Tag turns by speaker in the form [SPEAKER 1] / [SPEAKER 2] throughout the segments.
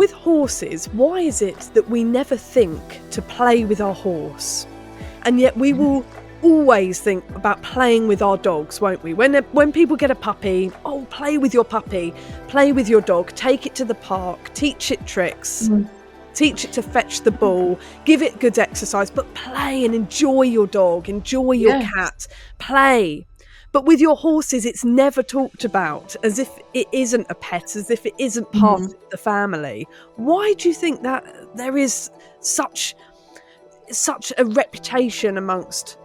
[SPEAKER 1] with horses, why is it that we never think to play with our horse? And yet we will always think about playing with our dogs, won't we? When people get a puppy, oh, play with your puppy, play with your dog, take it to the park, teach it tricks, teach it to fetch the ball, give it good exercise, but play and enjoy your dog, enjoy your cat, play. But with your horses, it's never talked about, as if it isn't a pet, as if it isn't part of the family. Why do you think that there is such a reputation amongst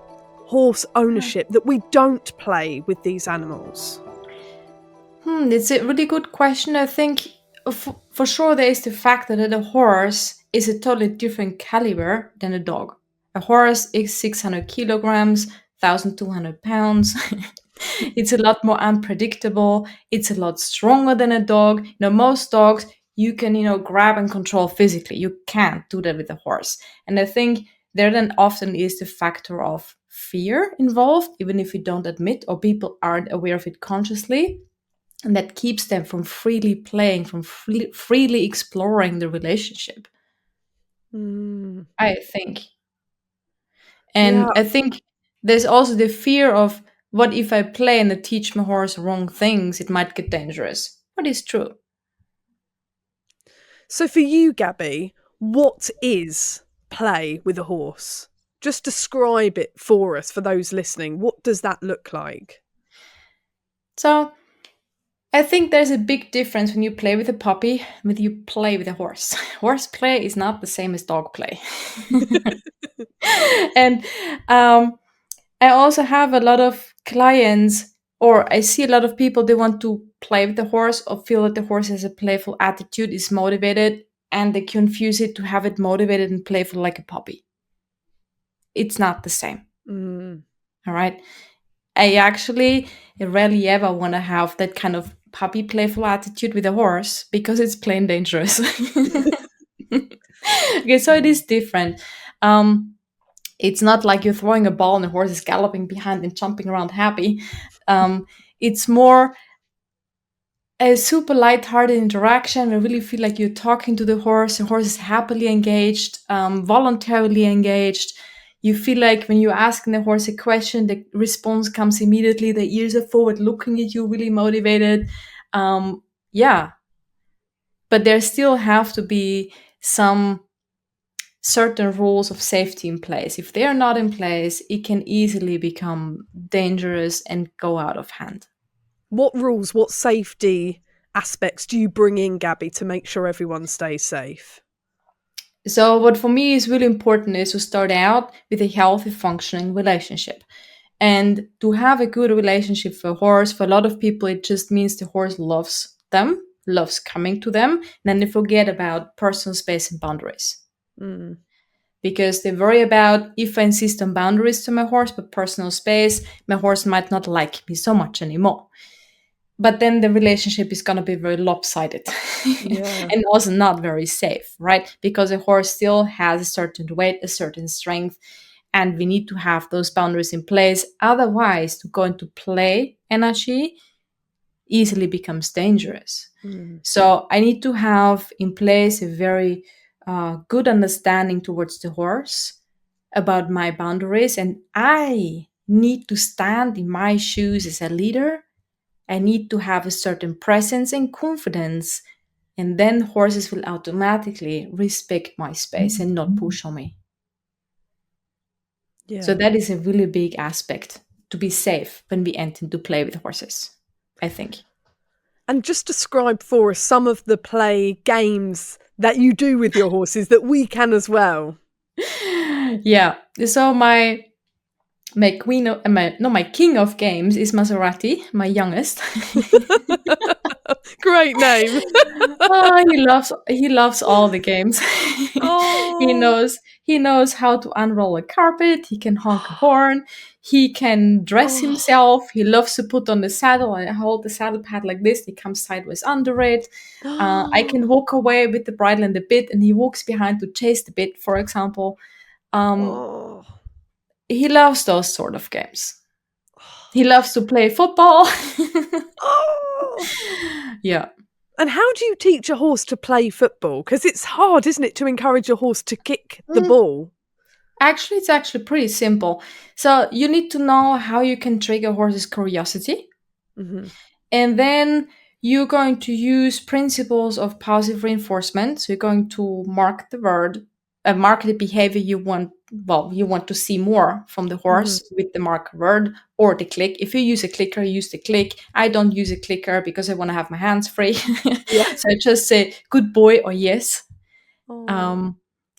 [SPEAKER 1] horse ownership that we don't play with these animals?
[SPEAKER 2] It's a really good question. I think for sure there is the fact that a horse is a totally different caliber than a dog. A horse is 600 kilograms, 1,200 pounds. It's a lot more unpredictable. It's a lot stronger than a dog. Most dogs you can, grab and control physically. You can't do that with a horse. And I think there then often is the factor of fear involved, even if you don't admit or people aren't aware of it consciously. And that keeps them from freely playing, from freely exploring the relationship. I think. And I think there's also the fear of, what if I play and I teach my horse wrong things? It might get dangerous. What is true?
[SPEAKER 1] So for you, Gabi, what is play with a horse? Just describe it for us, for those listening. What does that look like?
[SPEAKER 2] So I think there's a big difference when you play with a puppy and when you play with a horse. Horse play is not the same as dog play. And I also have a lot of clients, or I see a lot of people, they want to play with the horse or feel that the horse has a playful attitude, is motivated, and they confuse it to have it motivated and playful like a puppy. It's not the same. All right. I actually rarely ever want to have that kind of puppy playful attitude with a horse because it's plain dangerous. Okay, so it is different. It's not like you're throwing a ball and the horse is galloping behind and jumping around happy. It's more a super light-hearted interaction. I really feel like you're talking to the horse is happily engaged, voluntarily engaged. You feel like when you're asking the horse a question, the response comes immediately. The ears are forward looking at you, really motivated. But there still have to be some certain rules of safety in place. If they're not in place, it can easily become dangerous and go out of hand.
[SPEAKER 1] What rules, what safety aspects do you bring in, Gabi, to make sure everyone stays safe?
[SPEAKER 2] So what for me is really important is to start out with a healthy, functioning relationship. And to have a good relationship for a horse, for a lot of people, it just means the horse loves them, loves coming to them, and then they forget about personal space and boundaries. Because they worry about, if I insist on boundaries to my horse, but personal space, my horse might not like me so much anymore. But then the relationship is going to be very lopsided and also not very safe, right? Because a horse still has a certain weight, a certain strength, and we need to have those boundaries in place. Otherwise, to go into play energy easily becomes dangerous. So I need to have in place a very good understanding towards the horse about my boundaries, and I need to stand in my shoes as a leader. I need to have a certain presence and confidence, and then horses will automatically respect my space and not push on me. So that is a really big aspect, to be safe when we enter into play with horses, I think.
[SPEAKER 1] And just describe for us some of the play games that you do with your horses that we can as well.
[SPEAKER 2] Yeah. So my king of games is Maserati, my youngest.
[SPEAKER 1] Great name.
[SPEAKER 2] He loves all the games. He knows how to unroll a carpet. He can honk a horn. He can dress himself. He loves to put on the saddle and hold the saddle pad like this. He comes sideways under it. I can walk away with the bridle and the bit, and he walks behind to chase the bit, for example. He loves those sort of games. He loves to play football. Yeah.
[SPEAKER 1] And how do you teach a horse to play football? Because it's hard, isn't it, to encourage a horse to kick the
[SPEAKER 2] Mm,
[SPEAKER 1] ball?
[SPEAKER 2] Actually, it's actually pretty simple. So you need to know how you can trigger a horse's curiosity.
[SPEAKER 1] Hmm.
[SPEAKER 2] And then you're going to use principles of positive reinforcement. So you're going to mark the word, mark the behavior you want. Well, you want to see more from the
[SPEAKER 1] Hmm.
[SPEAKER 2] horse with the mark word or the click. If you use a clicker, use the click. I don't use a clicker because I want to have my hands free.
[SPEAKER 1] Yeah.
[SPEAKER 2] So I just say good boy or yes.
[SPEAKER 1] Oh.
[SPEAKER 2] Um,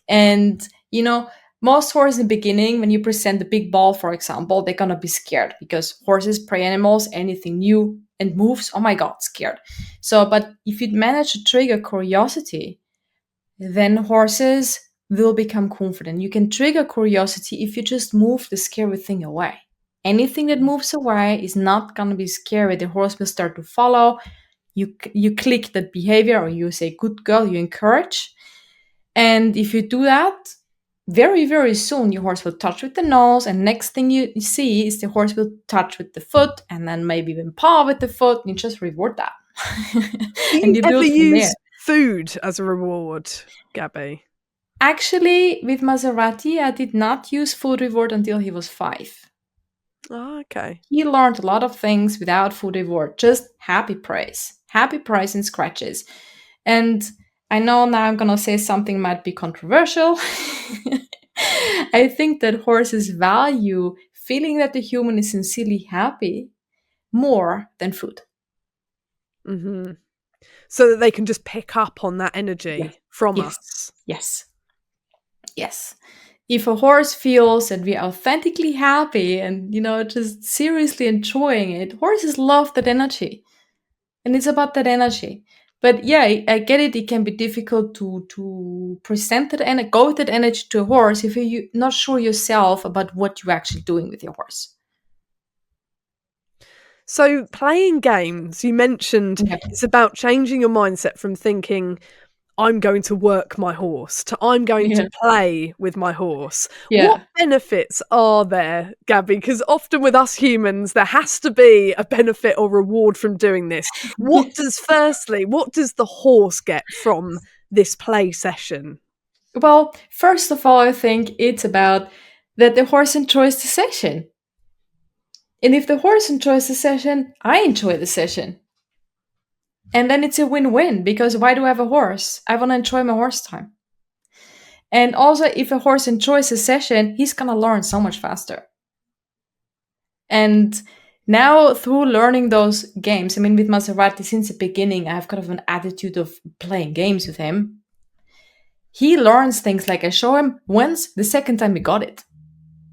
[SPEAKER 2] and you know, most horses in the beginning, when you present the big ball, for example, they're gonna be scared because horses, prey animals, anything new and moves, oh my god, scared. So, but if you manage to trigger curiosity, then horses will become confident. You can trigger curiosity if you just move the scary thing away. Anything that moves away is not gonna be scary. The horse will start to follow. You click that behavior, or you say good girl, you encourage, and if you do that, very, very soon your horse will touch with the nose, and next thing you see is the horse will touch with the foot, and then maybe even paw with the foot, and you just reward that.
[SPEAKER 1] Do
[SPEAKER 2] And
[SPEAKER 1] you
[SPEAKER 2] you
[SPEAKER 1] ever
[SPEAKER 2] build from there.
[SPEAKER 1] use food as a reward, Gabby?
[SPEAKER 2] Actually, with Maserati, I did not use food reward until he was 5.
[SPEAKER 1] Oh, okay.
[SPEAKER 2] He learned a lot of things without food reward, just happy praise and scratches. And I know now I'm gonna say something might be controversial. I think that horses value feeling that the human is sincerely happy more than food.
[SPEAKER 1] Hmm. So that they can just pick up on that
[SPEAKER 2] Yes,
[SPEAKER 1] energy from
[SPEAKER 2] yes,
[SPEAKER 1] us.
[SPEAKER 2] yes, yes. If a horse feels that we're authentically happy and just seriously enjoying it, horses love that energy. And it's about that energy. But yeah, I get it. It can be difficult to present that and go with that energy to a horse if you're not sure yourself about what you're actually doing with your horse.
[SPEAKER 1] So playing games, you mentioned,
[SPEAKER 2] Yeah,
[SPEAKER 1] it's about changing your mindset from thinking, I'm going to work my horse, to I'm going to
[SPEAKER 2] yeah,
[SPEAKER 1] play with my horse. What
[SPEAKER 2] yeah.
[SPEAKER 1] benefits are there, Gabby? Because often with us humans, there has to be a benefit or reward from doing this. What does the horse get from this play session?
[SPEAKER 2] Well, first of all, I think it's about that the horse enjoys the session. And if the horse enjoys the session, I enjoy the session. And then it's a win-win because why do I have a horse? I want to enjoy my horse time. And also, if a horse enjoys a session, he's gonna learn so much faster. And now, through learning those games, I mean, with Maserati, since the beginning, I have kind of an attitude of playing games with him. He learns things like I show him once, the second time he got it.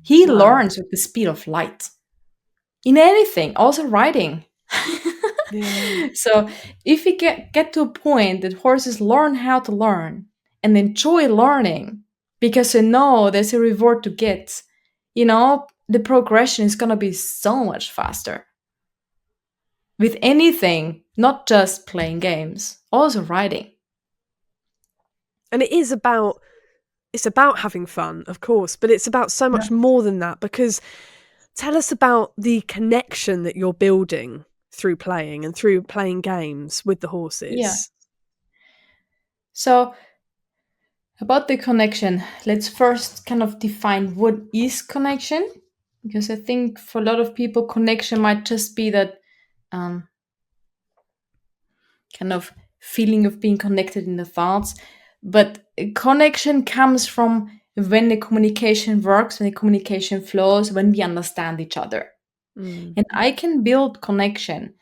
[SPEAKER 2] He
[SPEAKER 1] Wow.
[SPEAKER 2] learns with the speed of light in anything, also riding.
[SPEAKER 1] Yeah.
[SPEAKER 2] So, if we get to a point that horses learn how to learn and enjoy learning because they know there's a reward to get, the progression is going to be so much faster. With anything, not just playing games, also riding.
[SPEAKER 1] And it's about having fun, of course, but it's about so
[SPEAKER 2] Yeah.
[SPEAKER 1] much more than that, because tell us about the connection that you're building through playing and through playing games with the
[SPEAKER 2] Yeah.
[SPEAKER 1] horses.
[SPEAKER 2] So, about the connection, let's first kind of define what is connection. Because I think for a lot of people, connection might just be that um, kind of feeling of being connected in the thoughts. But connection comes from when the communication works, when the communication flows, when we understand each other.
[SPEAKER 1] Mm.
[SPEAKER 2] And I can build connection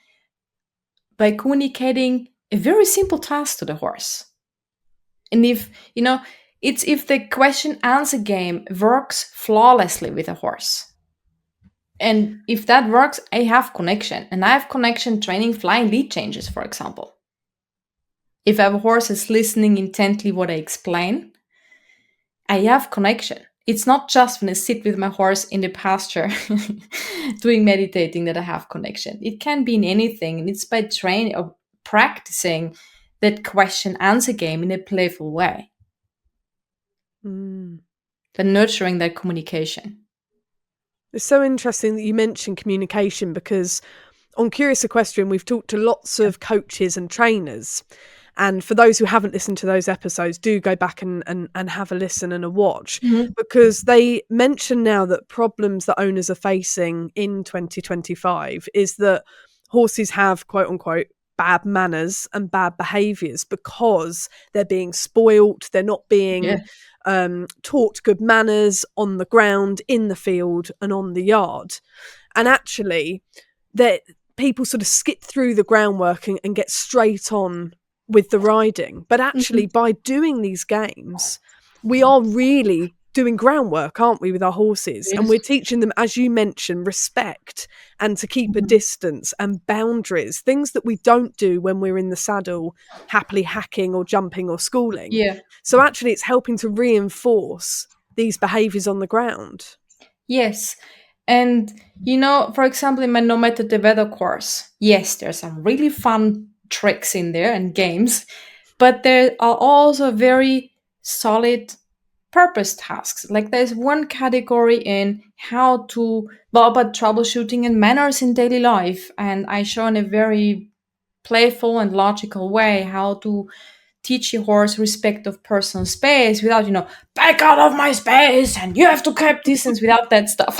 [SPEAKER 2] by communicating a very simple task to the horse. And it's if the question answer game works flawlessly with a horse. And if that works, I have connection. And I have connection training flying lead changes, for example. If I have a horse that's listening intently what I explain, I have connection. It's not just when I sit with my horse in the pasture doing meditating that I have connection. It can be in anything, and it's by training or practicing that question answer game in a playful way,
[SPEAKER 1] Mm.
[SPEAKER 2] by nurturing that communication.
[SPEAKER 1] It's so interesting that you mentioned communication, because on Curious Equestrian, we've talked to lots of coaches and trainers. And for those who haven't listened to those episodes, do go back and have a listen and a watch, because they mention now that problems that owners are facing in 2025 is that horses have, quote unquote, bad manners and bad behaviours because they're being spoilt. They're not being taught good manners on the ground, in the field and on the yard. And actually, that people sort of skip through the groundwork and get straight on with the riding. But actually, by doing these games, we are really doing groundwork, aren't we, with our horses?
[SPEAKER 2] Yes.
[SPEAKER 1] And we're teaching them, as you mentioned, respect and to keep a distance and boundaries, things that we don't do when we're in the saddle, happily hacking or jumping or schooling.
[SPEAKER 2] Yeah.
[SPEAKER 1] So actually, it's helping to reinforce these behaviours on the ground.
[SPEAKER 2] Yes. And, you know, for example, in my No Matter the Weather course, yes, there's some really fun tricks in there and games, but there are also very solid purpose tasks. Like there's one category in how to, well, about troubleshooting and manners in daily life. And I show in a very playful and logical way how to teach your horse respect of personal space without, back out of my space and you have to keep distance, without that stuff.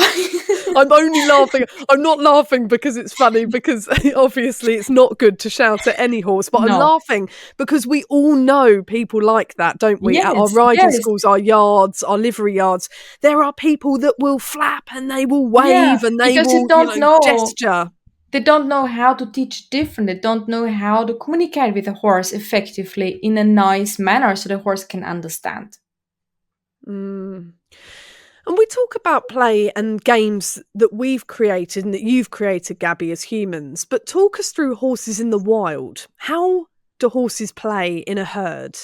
[SPEAKER 1] I'm only laughing. I'm not laughing because it's funny, because obviously it's not good to shout at any horse, but I'm laughing because we all know people like that, don't we?
[SPEAKER 2] Yes,
[SPEAKER 1] at our riding schools, our yards, our livery yards, there are people that will flap and they will wave and they will gesture.
[SPEAKER 2] They don't know how to teach different. They don't know how to communicate with a horse effectively in a nice manner so the horse can understand.
[SPEAKER 1] And we talk about play and games that we've created and that you've created, Gabi, as humans. But talk us through horses in the wild. How do horses play in a herd?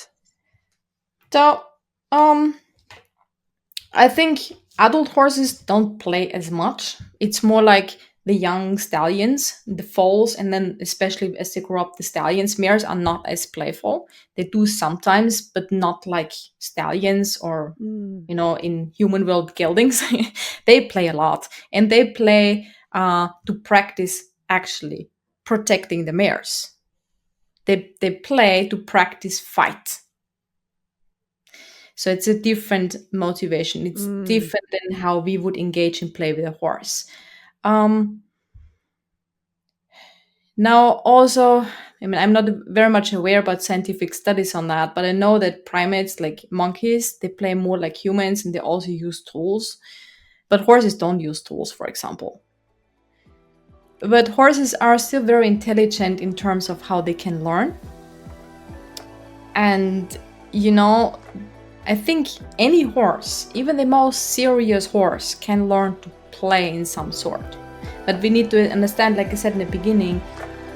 [SPEAKER 2] So, I think adult horses don't play as much. It's more like the young stallions, the foals, and then especially as they grow up, the stallions. Mares are not as playful. They do sometimes, but not like stallions or, in human world geldings. They play a lot, and they play to practice actually protecting the mares. They play to practice fight. So it's a different motivation. It's different than how we would engage and play with a horse. Now, also, I'm not very much aware about scientific studies on that, but I know that primates like monkeys, they play more like humans and they also use tools. But horses don't use tools, for example. But horses are still very intelligent in terms of how they can learn. And, I think any horse, even the most serious horse, can learn to play in some sort. But we need to understand, like I said in the beginning,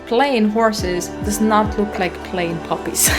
[SPEAKER 2] playing horses does not look like playing puppies.